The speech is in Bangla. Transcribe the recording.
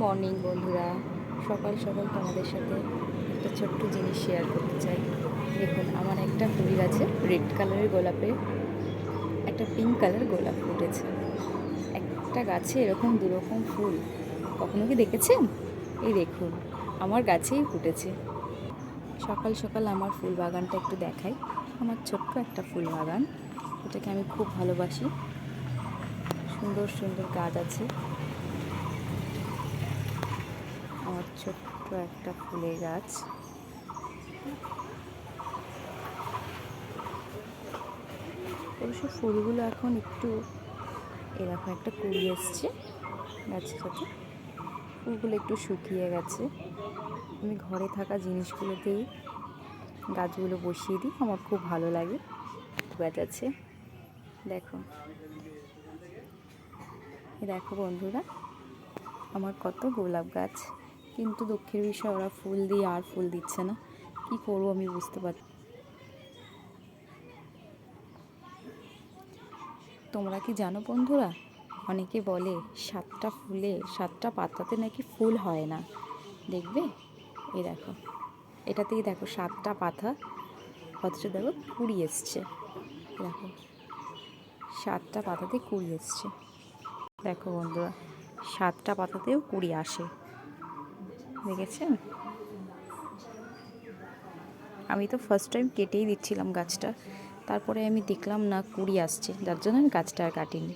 মর্নিং বন্ধুরা, সকাল সকাল তোমাদের সাথে একটা ছোট্ট জিনিস শেয়ার করতে চাই। দেখুন, আমার একটা ফুল গাছে রেড কালারের গোলাপে একটা পিঙ্ক কালার গোলাপ ফুটেছে। একটা গাছে এরকম দুরকম ফুল কখনো কি দেখেছেন? এই দেখুন, আমার গাছেই ফুটেছে। সকাল সকাল আমার ফুল বাগানটা একটু দেখাই। আমার ছোট্ট একটা ফুল বাগান, এটাকে আমি খুব ভালোবাসি। সুন্দর সুন্দর গাছ আছে। আমার ছোট্ট একটা ফুলের গাছ। অবশ্য ফুলগুলো এখন একটু এরকম একটা কুড়ি এসছে গাছের সাথে। ফুলগুলো একটু শুকিয়ে গেছে। আমি ঘরে থাকা জিনিসগুলোতেই গাছগুলো বসিয়ে দিই, আমার খুব ভালো লাগে। গাছ আছে, দেখো দেখো বন্ধুরা, আমার কত গোলাপ গাছ। কিন্তু দুঃখের বিষয়, ওরা ফুল দিয়ে আর ফুল দিচ্ছে না। কি করবো আমি বুঝতে পারছি। তোমরা কি জানো বন্ধুরা, অনেকে বলে 7টা ফুলে 7টা পাতাতে নাকি ফুল হয় না। দেখবে, এই দেখো, এটাতেই দেখো 7টা পাতা, অথচ দেখো কুড়ি এসছে। দেখো, 7টা পাতাতে কুড়ি এসছে। দেখো বন্ধুরা, 7টা পাতাতেও কুড়ি আসে, দেখেছেন? আমি তো ফার্স্ট টাইম কেটেই দিচ্ছিলাম গাছটা, তারপরে আমি দেখলাম না কুড়ি আসছে, যার জন্য আমি গাছটা আর কাটিনি।